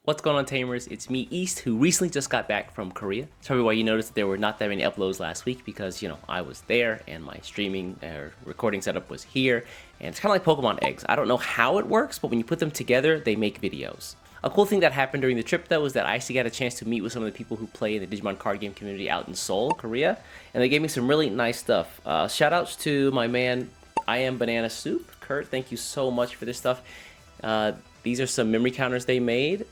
What's going on, Tamers? It's me, East, who recently just got back from Korea. That's probably why you noticed that there were not that many uploads last week because, I was there and my streaming or recording setup was here. And it's kind of like Pokemon eggs. I don't know how it works, but when you put them together, they make videos. A cool thing that happened during the trip, though, was that I actually got a chance to meet with some of the people who play in the Digimon card game community out in Seoul, Korea. And they gave me some really nice stuff. Shoutouts to my man, I Am Banana Soup. Kurt, thank you so much for this stuff. These are some memory counters they made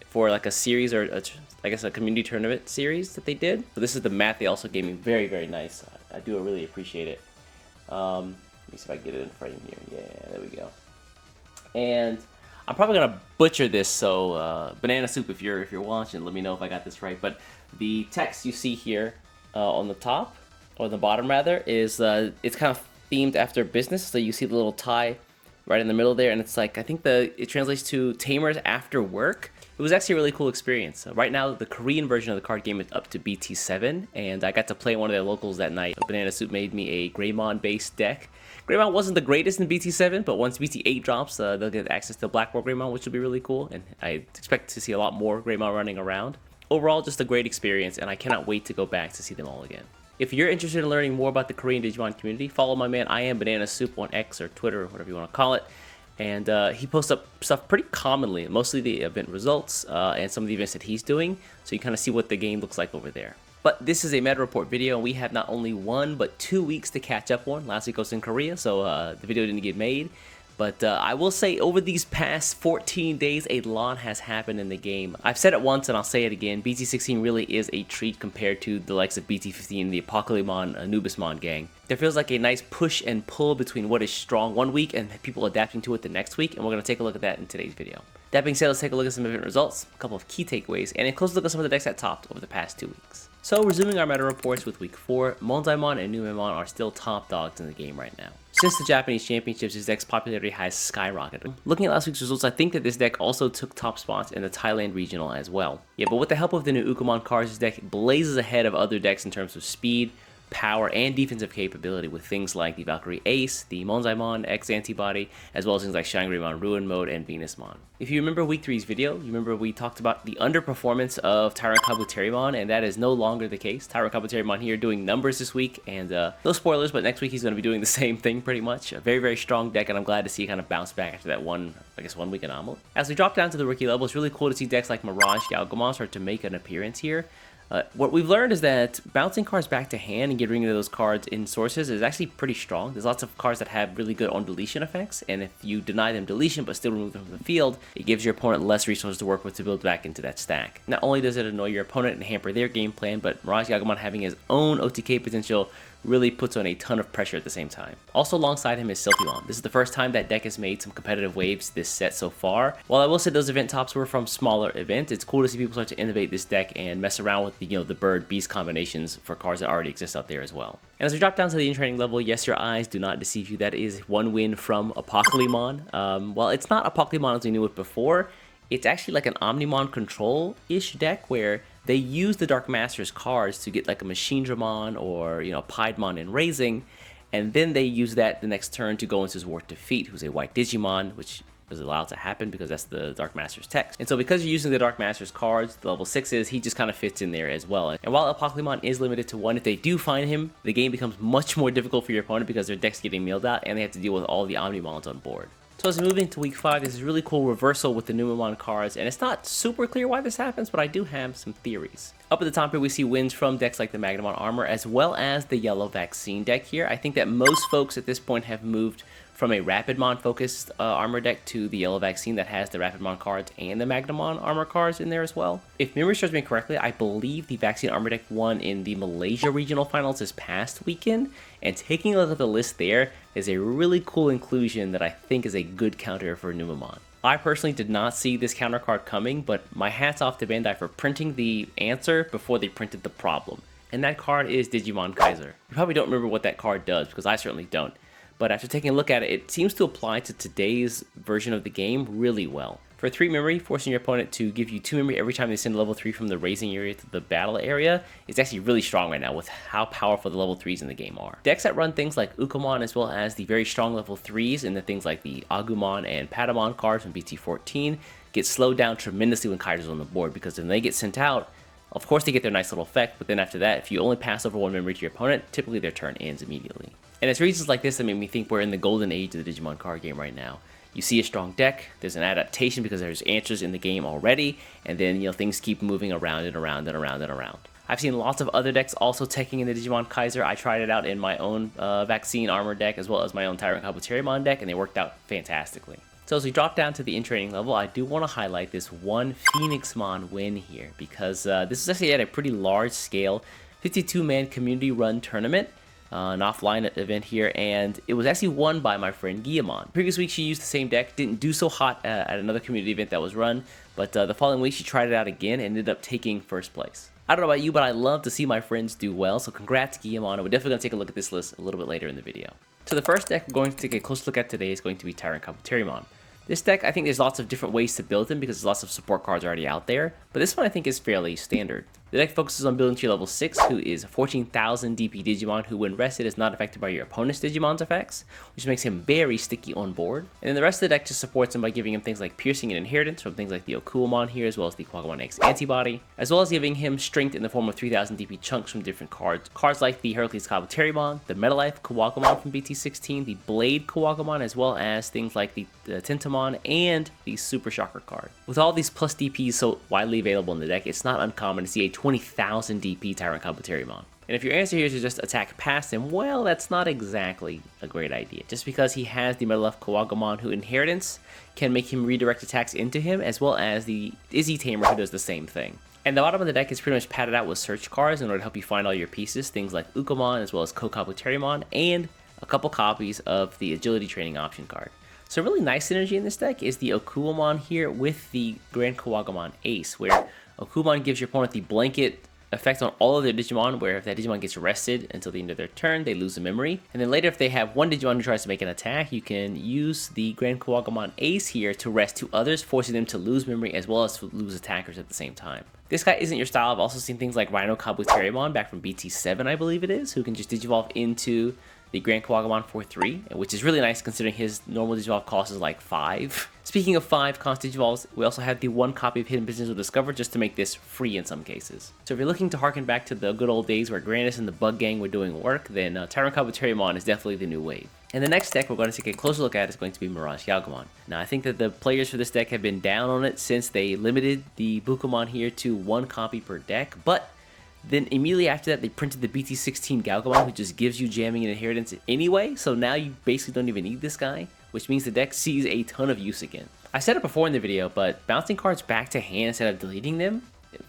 for like a series or I guess a community tournament series that they did. So this is the mat they also gave me. Very, very nice. I do really appreciate it. Let me see if I can get it in frame here. Yeah, there we go. And I'm probably gonna butcher this, so Banana Soup, if you're watching, let me know if I got this right. But the text you see here on the top, or the bottom rather, is it's kind of themed after business. So you see the little tie right in the middle there, and it's like, I think it translates to Tamers After Work. It was actually a really cool experience. Right now, the Korean version of the card game is up to BT7, and I got to play one of their locals that night. Banana Soup made me a Greymon-based deck. Greymon wasn't the greatest in BT7, but once BT8 drops, they'll get access to Black War Greymon, which will be really cool, and I expect to see a lot more Greymon running around. Overall, just a great experience, and I cannot wait to go back to see them all again. If you're interested in learning more about the Korean Digimon community, follow my man I Am Banana Soup on X or Twitter or whatever you want to call it. And he posts up stuff pretty commonly, mostly the event results and some of the events that he's doing, so you kind of see what the game looks like over there. But this is a meta report video, and we have not only 1 but 2 weeks to catch up on. Last week I was in Korea, so the video didn't get made. But I will say, over these past 14 days, a lot has happened in the game. I've said it once and I'll say it again, BT16 really is a treat compared to the likes of BT15, the Apocalypmon, Anubismon gang. There feels like a nice push and pull between what is strong one week and people adapting to it the next week, and we're going to take a look at that in today's video. That being said, let's take a look at some event results, a couple of key takeaways, and a close look at some of the decks that topped over the past 2 weeks. So, resuming our meta reports with week 4, Monzaimon and Numemon are still top dogs in the game right now. Since the Japanese Championships, this deck's popularity has skyrocketed. Looking at last week's results, I think that this deck also took top spots in the Thailand regional as well. Yeah, but with the help of the new Ukamon cards, this deck blazes ahead of other decks in terms of speed, power, and defensive capability with things like the Valkyrie Ace, the Monzaimon X Antibody, as well as things like Shangri-Mon Ruin Mode and Venusmon. If you remember week 3's video, you remember we talked about the underperformance of Tyron Kabuterimon, and that is no longer the case. Tyron Kabuterimon here doing numbers this week, and no spoilers, but next week he's going to be doing the same thing pretty much. A very, very strong deck, and I'm glad to see it kind of bounce back after that 1 week anomaly. As we drop down to the rookie level, it's really cool to see decks like Mirage, Galgamon start to make an appearance here. What we've learned is that bouncing cards back to hand and getting rid of those cards in sources is actually pretty strong. There's lots of cards that have really good on deletion effects, and if you deny them deletion but still remove them from the field, it gives your opponent less resources to work with to build back into that stack. Not only does it annoy your opponent and hamper their game plan, but Mirage Galgamon having his own OTK potential really puts on a ton of pressure at the same time. Also alongside him is Sylphimon. This is the first time that deck has made some competitive waves this set so far. While I will say those event tops were from smaller events, it's cool to see people start to innovate this deck and mess around with the bird beast combinations for cards that already exist out there as well. And as we drop down to the in-training level, yes, your eyes do not deceive you. That is 1 win from Apocalypmon. While it's not Apocalypmon as we knew it before, it's actually like an Omnimon control-ish deck where they use the Dark Master's cards to get like a Machine Dramon or, Piedmon in Raising, and then they use that the next turn to go into his War Defeat, who's a white Digimon, which is allowed to happen because that's the Dark Master's text. And so because you're using the Dark Master's cards, the level 6s, he just kind of fits in there as well. And while Apocalypmon is limited to 1, if they do find him, the game becomes much more difficult for your opponent because their deck's getting milled out and they have to deal with all the Omnimons on board. So as we move into week 5, this is really cool reversal with the Numemon cards, and it's not super clear why this happens, but I do have some theories. Up at the top here, we see wins from decks like the Magnamon Armor, as well as the Yellow Vaccine deck here. I think that most folks at this point have moved from a Rapidmon focused armor deck to the Yellow Vaccine that has the Rapidmon cards and the Magnamon armor cards in there as well. If memory serves me correctly, I believe the Vaccine armor deck won in the Malaysia regional finals this past weekend, and taking a look at the list there is a really cool inclusion that I think is a good counter for Numemon. I personally did not see this counter card coming, but my hat's off to Bandai for printing the answer before they printed the problem. And that card is Digimon Kaiser. You probably don't remember what that card does, because I certainly don't. But after taking a look at it, it seems to apply to today's version of the game really well. For 3 memory, forcing your opponent to give you 2 memory every time they send level 3 from the raising area to the battle area is actually really strong right now with how powerful the level 3s in the game are. Decks that run things like Ukamon as well as the very strong level 3s and the things like the Agumon and Patamon cards from BT14 get slowed down tremendously when Kaiser's on the board, because when they get sent out, of course they get their nice little effect, but then after that, if you only pass over one memory to your opponent, typically their turn ends immediately. And it's reasons like this that make me think we're in the golden age of the Digimon card game right now. You see a strong deck, there's an adaptation because there's answers in the game already, and then things keep moving around and around and around and around. I've seen lots of other decks also teching in the Digimon Kaiser. I tried it out in my own Vaccine Armor deck as well as my own Tyrant Kabuterimon deck, and they worked out fantastically. So as we drop down to the in-training level, I do want to highlight this one Phoenixmon win here, because this is actually at a pretty large scale 52-man community-run tournament. An offline event here, and it was actually won by my friend Guillemon. Previous week she used the same deck, didn't do so hot at another community event that was run, but the following week she tried it out again and ended up taking first place. I don't know about you, but I love to see my friends do well, so congrats Guillemon, and we're definitely going to take a look at this list a little bit later in the video. So the first deck we're going to take a close look at today is going to be Tyrant Kabuterimon. This deck, I think there's lots of different ways to build them because there's lots of support cards already out there, but this one I think is fairly standard. The deck focuses on building to your level 6, who is 14,000 DP Digimon, who when rested is not affected by your opponent's Digimon's effects, which makes him very sticky on board. And then the rest of the deck just supports him by giving him things like Piercing and Inheritance from things like the Okuomon here, as well as the Quagamon X Antibody, as well as giving him Strength in the form of 3,000 DP chunks from different cards. Cards like the Heracles Kabuterimon, the Metalife Quagamon from BT16, the Blade Quagamon, as well as things like the Tentamon and the Super Shocker card. With all these plus DPs so widely available in the deck, it's not uncommon to see a 20,000 DP Tyrant Kabuterimon. And if your answer here is to just attack past him, well, that's not exactly a great idea. Just because he has the Metalife Quagamon, who Inheritance can make him redirect attacks into him, as well as the Izzy Tamer, who does the same thing. And the bottom of the deck is pretty much padded out with search cards in order to help you find all your pieces, things like Ukomon, as well as Kabuterimon, and a couple copies of the Agility Training option card. So really nice synergy in this deck is the Okuomon here with the Grand Quagamon Ace, where Okuomon gives your opponent the blanket effect on all of their Digimon, where if that Digimon gets rested until the end of their turn, they lose a memory. And then later, if they have one Digimon who tries to make an attack, you can use the Grand Quagamon Ace here to rest two others, forcing them to lose memory as well as to lose attackers at the same time. This guy isn't your style. I've also seen things like Rhino Kabuterimon back from BT7, I believe it is, who can just Digivolve into the Grand Quagamon for 3, which is really nice considering his normal Digivolve cost is like 5. Speaking of 5 cost Digivolves, we also have the 1 copy of Hidden Potential Discovered just to make this free in some cases. So if you're looking to harken back to the good old days where Grandis and the Bug Gang were doing work, then Tyrant Kabuterimon is definitely the new wave. And the next deck we're going to take a closer look at is going to be Mirage Galgamon. Now I think that the players for this deck have been down on it since they limited the Bukomon here to 1 copy per deck, but then immediately after that, they printed the BT16 Galgamon, who just gives you jamming and inheritance anyway, so now you basically don't even need this guy, which means the deck sees a ton of use again. I said it before in the video, but bouncing cards back to hand instead of deleting them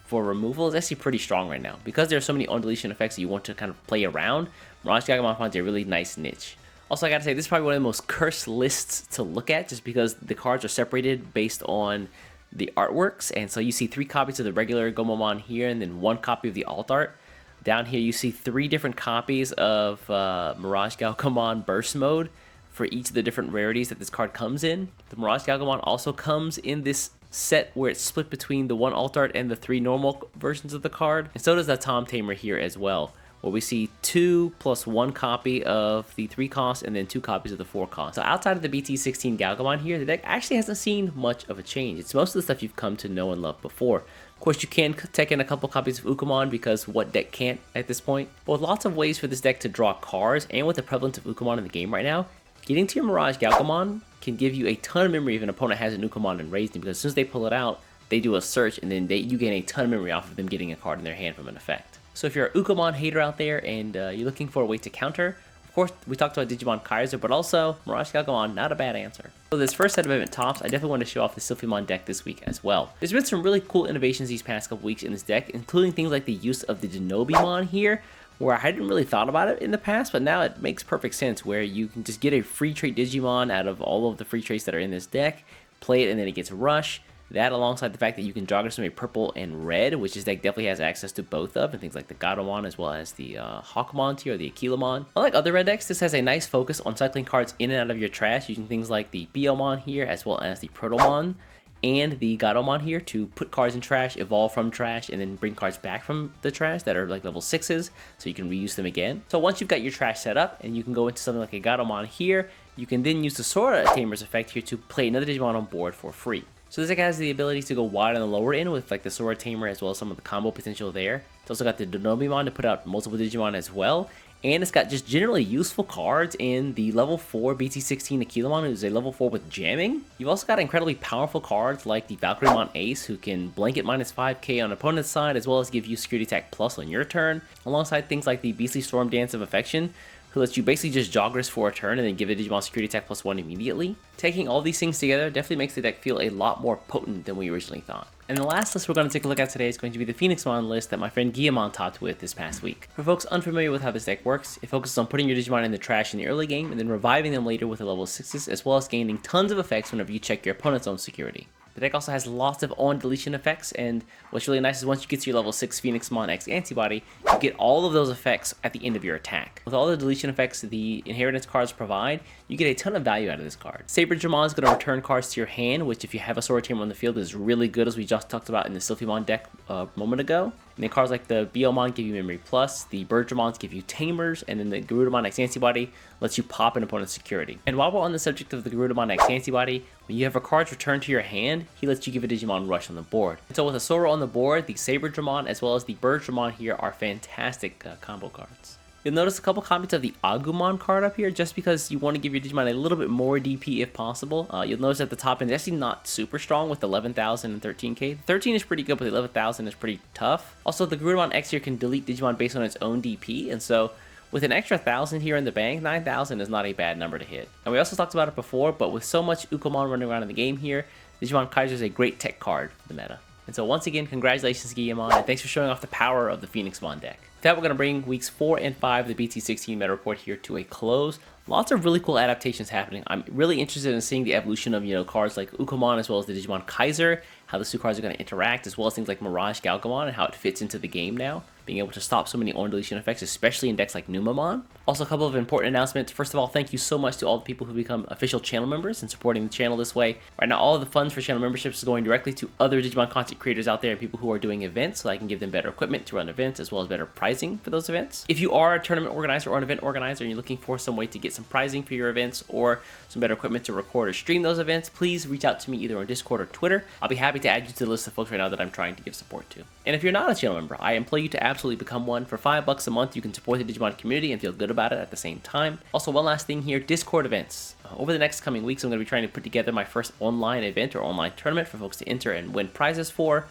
for removal is actually pretty strong right now. Because there are so many on-deletion effects that you want to kind of play around, Mirage Galgamon finds a really nice niche. Also, I gotta say, this is probably one of the most cursed lists to look at, just because the cards are separated based on the artworks, and so you see 3 copies of the regular Gomamon here, and then 1 copy of the alt art. Down here you see 3 different copies of Mirage Galgamon Burst Mode for each of the different rarities that this card comes in. The Mirage Galgamon also comes in this set where it's split between the 1 alt art and the 3 normal versions of the card, and so does the Tom Tamer here as well, where we see 2 plus 1 copy of the 3 cost and then 2 copies of the 4 cost. So outside of the BT16 Galgamon here, the deck actually hasn't seen much of a change. It's most of the stuff you've come to know and love before. Of course, you can take in a couple copies of Ukomon because what deck can't at this point? But with lots of ways for this deck to draw cards, and with the prevalence of Ukomon in the game right now, getting to your Mirage Galgamon can give you a ton of memory if an opponent has an Ukomon and raised him, because as soon as they pull it out, they do a search, and then you gain a ton of memory off of them getting a card in their hand from an effect. So if you're a Ukomon hater out there and you're looking for a way to counter, of course, we talked about Digimon Kaiser, but also Mirage Galgamon, not a bad answer. So this first set of event tops, I definitely want to show off the Sylphimon deck this week as well. There's been some really cool innovations these past couple weeks in this deck, including things like the use of the Denobimon here, where I hadn't really thought about it in the past, but now it makes perfect sense, where you can just get a free trait Digimon out of all of the free traits that are in this deck, play it, and then it gets a rush. That alongside the fact that you can draw some purple and red, which this deck definitely has access to both of, and things like the Gatomon as well as the Hawkmon tier or the Aquilamon. Unlike other red decks, this has a nice focus on cycling cards in and out of your trash, using things like the Biomon here as well as the Protomon and the Gatomon here to put cards in trash, evolve from trash, and then bring cards back from the trash that are like level 6s, so you can reuse them again. So once you've got your trash set up and you can go into something like a Gatomon here, you can then use the Sora Tamer's effect here to play another Digimon on board for free. So this deck has the ability to go wide on the lower end with like the Sora Tamer as well as some of the combo potential there. It's also got the Denomimon to put out multiple Digimon as well. And it's got just generally useful cards in the level 4 BT16 Beginning who's a level 4 with jamming. You've also got incredibly powerful cards like the Valkyrymon Ace, who can blanket minus 5k on opponent's side, as well as give you security attack plus on your turn, alongside things like the Beastly Storm Dance of Affection, who lets you basically just Joggers for a turn and then give a Digimon security attack plus 1 immediately. Taking all these things together definitely makes the deck feel a lot more potent than we originally thought. And the last list we're going to take a look at today is going to be the Phoenixmon list that my friend Guillemon topped with this past week. For folks unfamiliar with how this deck works, it focuses on putting your Digimon in the trash in the early game and then reviving them later with a level 6s, as well as gaining tons of effects whenever you check your opponent's own security. The deck also has lots of on-deletion effects, and what's really nice is once you get to your level 6 Phoenixmon X Antibody, you get all of those effects at the end of your attack. With all the deletion effects the inheritance cards provide, you get a ton of value out of this card. Saberdramon is going to return cards to your hand, which if you have a Sora Tamer on the field is really good, as we just talked about in the Sylphimon deck a moment ago. And then cards like the Biomon give you Memory Plus, the Birdramons give you Tamers, and then the Garudamon X Antibody lets you pop an opponent's security. And while we're on the subject of the Garudamon X Antibody, when you have a card returned to your hand, he lets you give a Digimon Rush on the board. And so with a Sora on the board, the Saberdramon as well as the Birdramon here are fantastic combo cards. You'll notice a couple copies of the Agumon card up here just because you want to give your Digimon a little bit more DP if possible. You'll notice at the top end, it's actually not super strong with 11,000 and 13k. 13 is pretty good, but 11,000 is pretty tough. Also, the Garudamon X here can delete Digimon based on its own DP, and so with an extra 1,000 here in the bank, 9,000 is not a bad number to hit. And we also talked about it before, but with so much Ukomon running around in the game here, Digimon Kaiser is a great tech card for the meta. And so once again, congratulations Guillemon, and thanks for showing off the power of the Phoenixmon deck. With that, we're going to bring weeks 4 and 5 of the BT16 meta report here to a close. Lots of really cool adaptations happening. I'm really interested in seeing the evolution of, cards like Ukomon as well as the Digimon Kaiser, how the two cards are going to interact, as well as things like Mirage Galgamon and how it fits into the game now, being able to stop so many on-deletion effects, especially in decks like Numamon. Also, a couple of important announcements. First of all, thank you so much to all the people who become official channel members and supporting the channel this way. Right now, all of the funds for channel memberships is going directly to other Digimon content creators out there and people who are doing events, so I can give them better equipment to run events as well as better pricing for those events. If you are a tournament organizer or an event organizer and you're looking for some way to get some pricing for your events or some better equipment to record or stream those events, please reach out to me either on Discord or Twitter. I'll be happy to add you to the list of folks right now that I'm trying to give support to. And if you're not a channel member, I implore you to absolutely become one. For $5 a month, you can support the Digimon community and feel good about it at the same time. Also, one last thing here, Discord events. Over the next coming weeks, I'm going to be trying to put together my first online event or online tournament for folks to enter and win prizes for.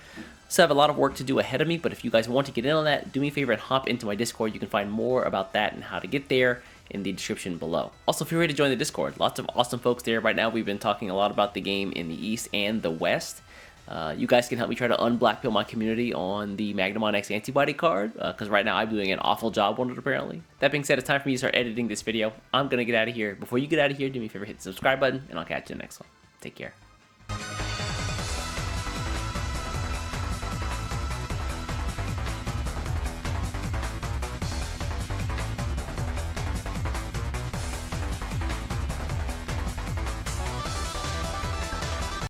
So I have a lot of work to do ahead of me, but if you guys want to get in on that, do me a favor and hop into my Discord. You can find more about that and how to get there in the description below. Also, feel free to join the Discord. Lots of awesome folks there. Right now, we've been talking a lot about the game in the East and the West. You guys can help me try to unblackpill my community on the Magnamon X Antibody card, because right now I'm doing an awful job on it apparently. That being said, it's time for me to start editing this video. I'm going to get out of here. Before you get out of here, do me a favor, hit the subscribe button, and I'll catch you in the next one. Take care.